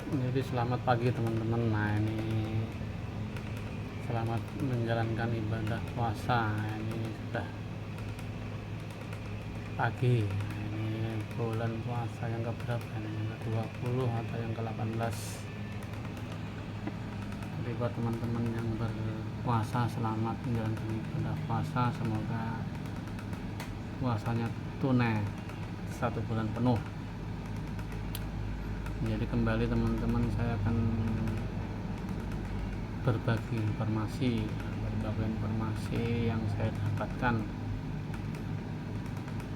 Jadi selamat pagi teman-teman. Nah ini selamat menjalankan ibadah puasa. Nah, ini sudah pagi. Nah, ini bulan puasa yang keberapa ini? Yang ke-20 atau yang ke-18? Jadi buat teman-teman yang berpuasa, selamat menjalankan ibadah puasa. Semoga puasanya tunai 1 bulan penuh. Jadi kembali teman-teman, saya akan berbagi informasi yang saya dapatkan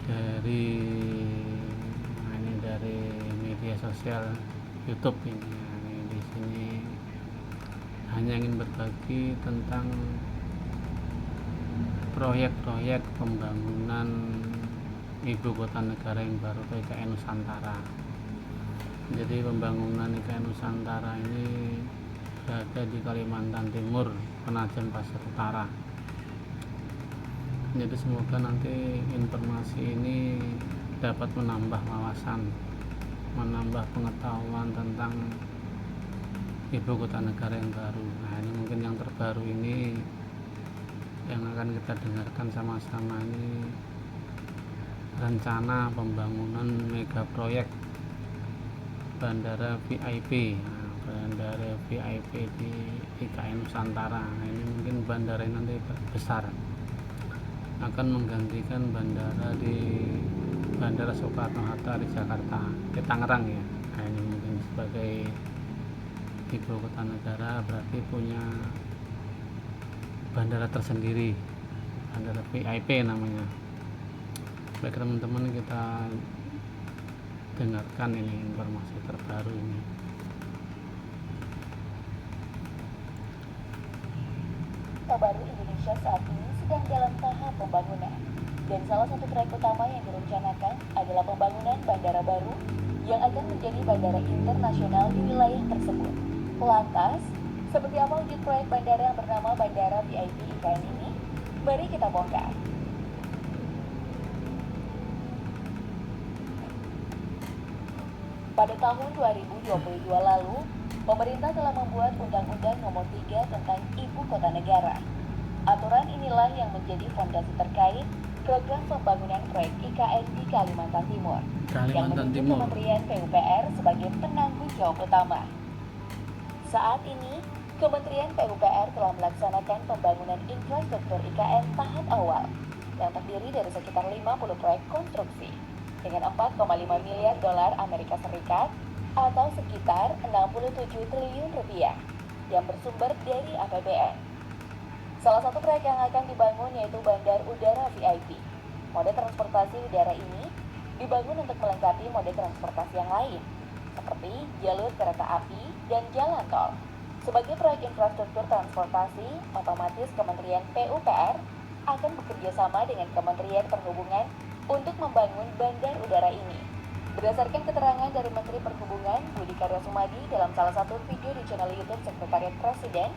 dari dari media sosial YouTube ini. Ini di sini hanya ingin berbagi tentang proyek-proyek pembangunan ibu kota negara yang baru atau IKN Nusantara. Jadi pembangunan IKN Nusantara ini berada di Kalimantan Timur, Penajam Pasir Utara. Jadi semoga nanti informasi ini dapat menambah wawasan, menambah pengetahuan tentang ibu kota negara yang baru. Nah ini mungkin yang terbaru ini yang akan kita dengarkan sama-sama, ini rencana pembangunan mega proyek bandara VIP. Nah, bandara VIP di IKN Nusantara. Nah, ini mungkin bandara ini nanti besar, akan menggantikan bandara di Bandara Soekarno-Hatta di Jakarta, di Tangerang ya. Nah, ini mungkin sebagai ibu kota negara berarti punya bandara tersendiri, bandara VIP namanya. Baik teman-teman, kita dengarkan ini informasi terbaru ini. Baru Indonesia saat ini sedang dalam tahap pembangunan, dan salah satu proyek utama yang direncanakan adalah pembangunan bandara baru yang akan menjadi bandara internasional di wilayah tersebut. Lantas, seperti apa wujud proyek bandara yang bernama Bandara VIP IKN ini? Mari kita bongkar. Pada tahun 2022 lalu, pemerintah telah membuat Undang-Undang Nomor 3 tentang Ibu Kota Negara. Aturan inilah yang menjadi fondasi terkait program pembangunan proyek IKN di Kalimantan Timur, yang menunjuk Kementerian PUPR sebagai penanggung jawab utama. Saat ini, Kementerian PUPR telah melaksanakan pembangunan infrastruktur IKN tahap awal yang terdiri dari sekitar 50 proyek konstruksi dengan 4,5 miliar dolar Amerika Serikat atau sekitar 67 triliun rupiah yang bersumber dari APBN. Salah satu proyek yang akan dibangun yaitu Bandar Udara VIP. Mode transportasi udara ini dibangun untuk melengkapi mode transportasi yang lain, seperti jalur kereta api dan jalan tol. Sebagai proyek infrastruktur transportasi, otomatis Kementerian PUPR akan bekerja sama dengan Kementerian Perhubungan untuk membangun bandar udara ini. Berdasarkan keterangan dari Menteri Perhubungan Budi Karya Sumadi dalam salah satu video di channel YouTube Sekretariat Presiden,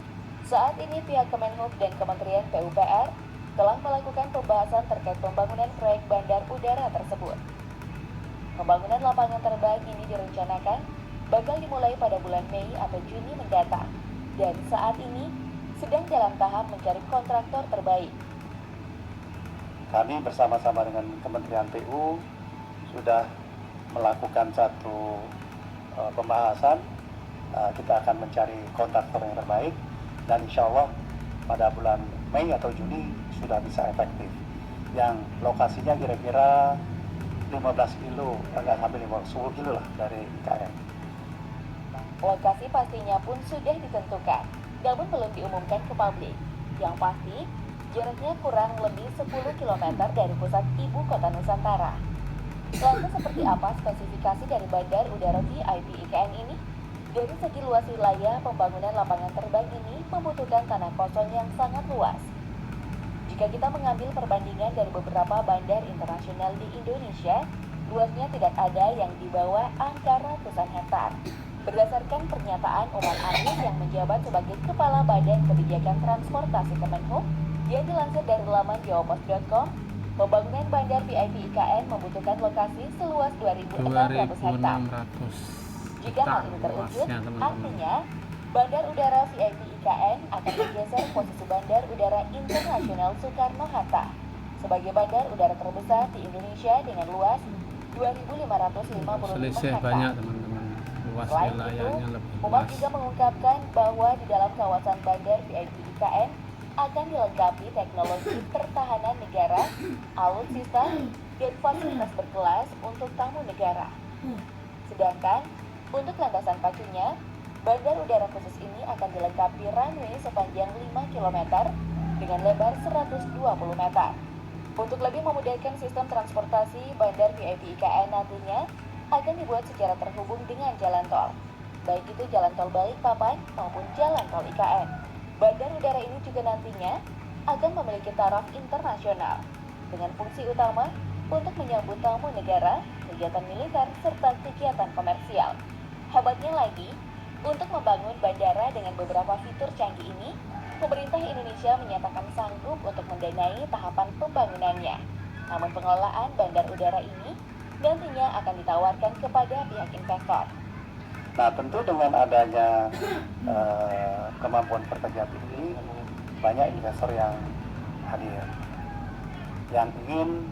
saat ini pihak Kemenhub dan Kementerian PUPR telah melakukan pembahasan terkait pembangunan proyek bandar udara tersebut. Pembangunan lapangan terbang ini direncanakan bakal dimulai pada bulan Mei atau Juni mendatang, dan saat ini sedang dalam tahap mencari kontraktor terbaik. Kami bersama-sama dengan Kementerian PU sudah melakukan satu pembahasan. Kita akan mencari kontraktor yang terbaik, dan insya Allah pada bulan Mei atau Juni sudah bisa efektif. Yang lokasinya kira-kira 15 kilo, agak sampai 10 kilo lah dari IKN. Lokasi pastinya pun sudah ditentukan, namun belum diumumkan ke publik. Yang pasti, jaraknya kurang lebih 10 km dari pusat ibu kota Nusantara. Lantas seperti apa spesifikasi dari Bandar Udara VIP IKN ini? Dari segi luas wilayah, pembangunan lapangan terbang ini membutuhkan tanah kosong yang sangat luas. Jika kita mengambil perbandingan dari beberapa bandar internasional di Indonesia, luasnya tidak ada yang di bawah angka ratusan hektar. Berdasarkan pernyataan Umar Arif yang menjabat sebagai Kepala Badan Kebijakan Transportasi Kemenhub, yang dilansir dari laman jawapos.com, pembangunan bandar VIP IKN membutuhkan lokasi seluas 2.600 hektar. Jika hal ini terwujud, artinya Bandar Udara VIP IKN akan bergeser posisi Bandar Udara Internasional Soekarno-Hatta sebagai bandar udara terbesar di Indonesia dengan luas 2.555 selisih hektar. banyak teman-teman, luas Selain itu, wilayahnya lebih Umar luas. juga mengungkapkan bahwa di dalam kawasan bandar VIP IKN akan dilengkapi teknologi pertahanan negara, alutsista, dan fasilitas berkelas untuk tamu negara. Sedangkan untuk landasan pacunya, bandar udara khusus ini akan dilengkapi runway sepanjang 5 km dengan lebar 120 meter. Untuk lebih memudahkan sistem transportasi, bandar VIP IKN nantinya akan dibuat secara terhubung dengan jalan tol, baik itu jalan tol Balikpapan maupun jalan tol IKN. Bandar udara ini juga nantinya akan memiliki taraf internasional dengan fungsi utama untuk menyambut tamu negara, kegiatan militer, serta kegiatan komersial. Hebatnya lagi, untuk membangun bandara dengan beberapa fitur canggih ini, pemerintah Indonesia menyatakan sanggup untuk mendanai tahapan pembangunannya. Namun pengelolaan bandar udara ini nantinya akan ditawarkan kepada pihak investor. Nah, tentu dengan adanya kemampuan pekerjaan ini, banyak investor yang hadir, yang ingin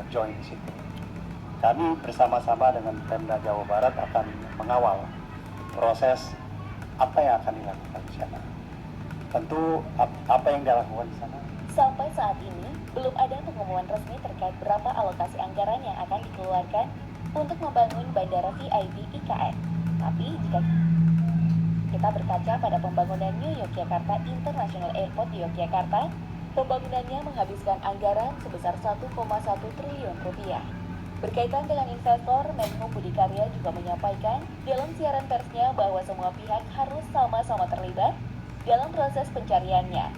join di situ. Kami bersama-sama dengan Pemda Jawa Barat akan mengawal proses apa yang akan dilakukan di sana. Tentu apa yang dilakukan di sana. Sampai saat ini, belum ada pengumuman resmi terkait berapa alokasi anggaran yang akan dikeluarkan untuk membangun Bandara VIP IKN. Tapi jika kita berkaca pada pembangunan New Yogyakarta International Airport di Yogyakarta, pembangunannya menghabiskan anggaran sebesar 1,1 triliun rupiah. Berkaitan dengan investor, Menhub Budi Karya juga menyampaikan dalam siaran persnya bahwa semua pihak harus sama-sama terlibat dalam proses pencariannya.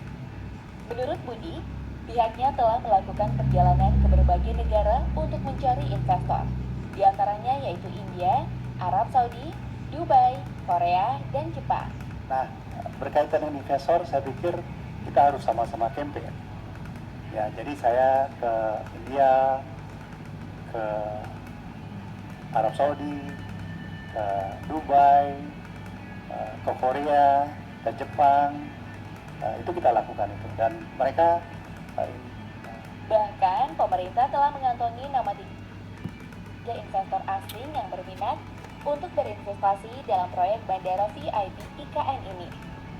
Menurut Budi, pihaknya telah melakukan perjalanan ke berbagai negara untuk mencari investor, di antaranya yaitu India, Arab Saudi, Dubai, Korea, dan Jepang. Nah, berkaitan dengan investor, saya pikir kita harus sama-sama campaign. Ya, jadi saya ke India, ke Arab Saudi, ke Dubai, ke Korea, ke Jepang, itu kita lakukan itu. Dan mereka Bahkan pemerintah telah mengantongi nama 3 investor asing yang berminat untuk berinvestasi dalam proyek Bandara VIP IKN ini.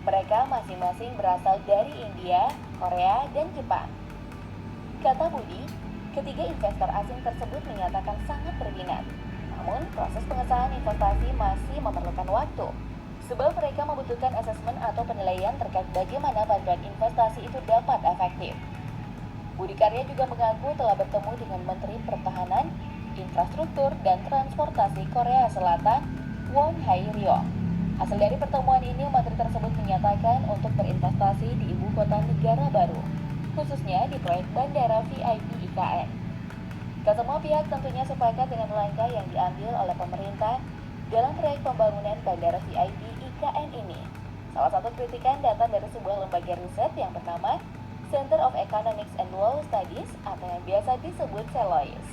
Mereka masing-masing berasal dari India, Korea, dan Jepang. Kata Budi, ketiga investor asing tersebut menyatakan sangat berminat. Namun, proses pengesahan investasi masih memerlukan waktu, sebab mereka membutuhkan asesmen atau penilaian terkait bagaimana bantuan investasi itu dapat efektif. Budi Karya juga mengaku telah bertemu dengan Menteri Pertahanan, Infrastruktur, dan Transportasi Korea Selatan, Won Hai-ryong. Hasil dari pertemuan ini, menteri tersebut menyatakan untuk berinvestasi di ibu kota negara baru, khususnya di proyek Bandara VIP IKN. Kesemua pihak tentunya sepakat dengan langkah yang diambil oleh pemerintah dalam proyek pembangunan Bandara VIP IKN ini. Salah satu kritikan datang dari sebuah lembaga riset yang bernama Center of Economics and Law Studies atau yang biasa disebut CELOIS.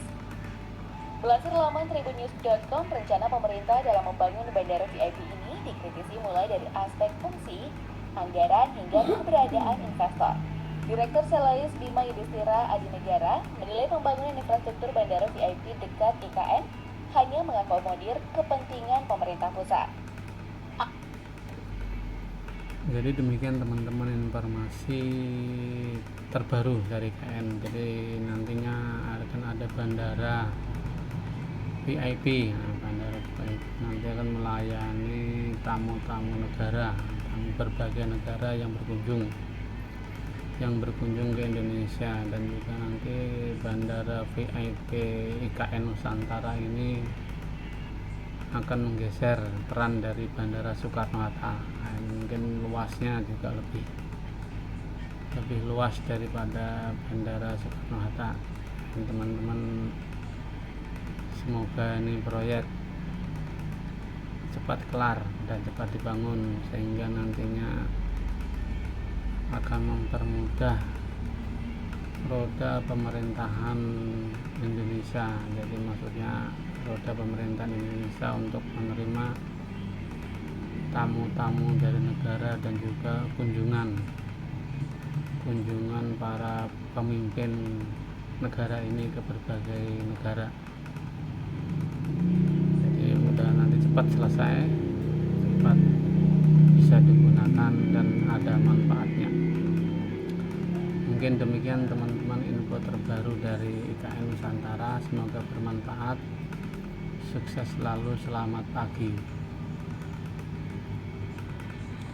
Melansir laman tribunnews.com, rencana pemerintah dalam membangun bandara VIP ini dikritisi mulai dari aspek fungsi, anggaran, hingga keberadaan investor. Direktur CELOIS Bima Yudhistira Adinegara menilai pembangunan infrastruktur bandara VIP dekat IKN hanya mengakomodir kepentingan pemerintah pusat. Jadi demikian teman-teman informasi terbaru dari IKN. Jadi nantinya akan ada bandara VIP. Nah, bandara VIP nanti akan melayani tamu-tamu negara, tamu berbagai negara yang berkunjung ke Indonesia. Dan juga nanti bandara VIP IKN Nusantara ini akan menggeser peran dari Bandara Soekarno-Hatta. Nah, mungkin luasnya juga lebih luas daripada Bandara Soekarno-Hatta. Teman-teman, semoga ini proyek cepat kelar dan cepat dibangun sehingga nantinya akan mempermudah roda pemerintahan Indonesia. Jadi maksudnya roda pemerintahan Indonesia untuk menerima tamu-tamu dari negara dan juga kunjungan para pemimpin negara ini ke berbagai negara. Jadi mudah nanti cepat selesai, cepat bisa digunakan dan ada manfaatnya. Mungkin demikian teman-teman info terbaru dari IKN Nusantara, semoga bermanfaat. Sukses selalu, selamat pagi.